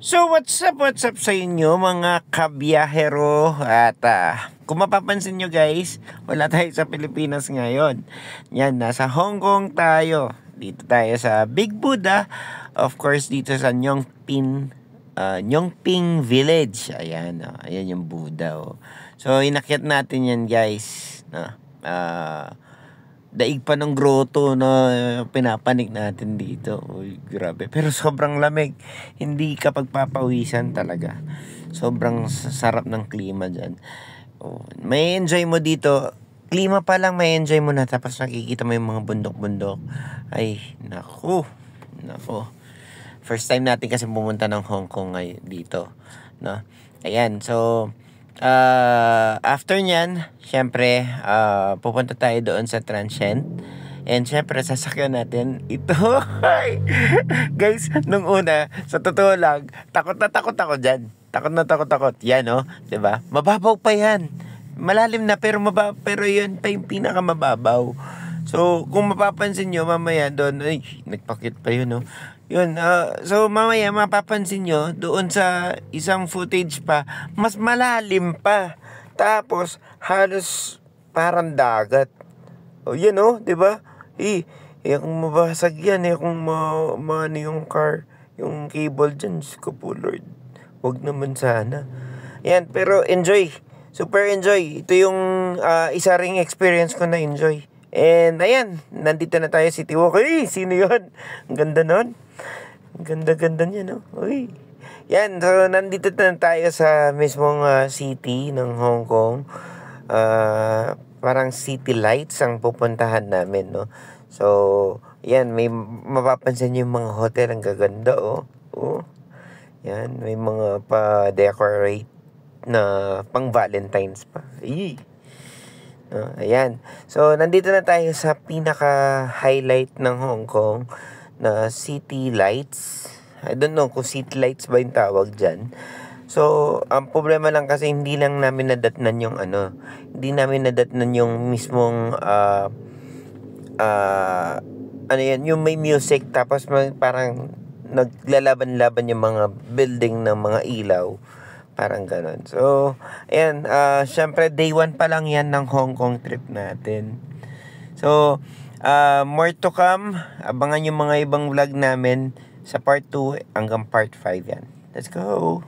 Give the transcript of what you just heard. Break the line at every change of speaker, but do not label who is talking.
So what's up sa inyo mga kabiyahero at kung mapapansin nyo guys, wala tayo sa Pilipinas ngayon. Yan, nasa Hong Kong tayo. Dito tayo sa Big Buddha. Of course, dito sa Nyongping Village. Ayan, ayan yung Buddha. So inakyat natin yan guys. Daig pa ng grotto na pinapanik natin dito. Uy, grabe. Pero sobrang lamig. Hindi ka pagpapawisan talaga. Sobrang sarap ng klima dyan. May enjoy mo dito. Klima pa lang may enjoy mo na. Tapos nakikita mo yung mga bundok-bundok. Ay, naku. First time natin kasi pumunta ng Hong Kong ngayon dito. No? Ayan, so after nyan, syempre, pupunta tayo doon sa Transient. And syempre, sasakyan natin ito. Guys, nung una, sa totoo lang, takot na takot ako dyan. Takot. Yan, diba? Mababaw pa yan. Malalim na, pero yun pa yung pinakamababaw. So, kung mapapansin nyo, mamaya doon, ay, nagpakit pa yun, Yun, so mamaya mapapansin nyo, doon sa isang footage pa, mas malalim pa. Tapos, halos parang dagat. Yan diba? Kung mabasag yan, kung maano yung car, yung cable dyan, ko po Lord. Wag naman sana. Yan, pero enjoy. Super enjoy. Ito yung isa ring experience ko na enjoy. And ayan, nandito na tayo City Walk. Sino yun? Ang ganda nun. Ang ganda niya, Uy. Yan, so nandito na tayo sa mismong city ng Hong Kong. Parang city lights ang pupuntahan namin, So, yan, may mapapansin yung mga hotel. Ang gaganda, Yan, may mga pa-decorate na pang Valentine's pa. Ayan. So, nandito na tayo sa pinaka-highlight ng Hong Kong na city lights. I don't know kung city lights ba yung tawag dyan. So, ang problema lang kasi hindi lang namin nadatnan yung hindi namin nadatnan yung mismong yung may music tapos parang naglalaban-laban yung mga building ng mga ilaw. Parang ganon. So, ayan, syempre day 1 pa lang yan ng Hong Kong trip natin. So, more to come. Abangan yung mga ibang vlog namin sa part 2 hanggang part 5 yan. Let's go!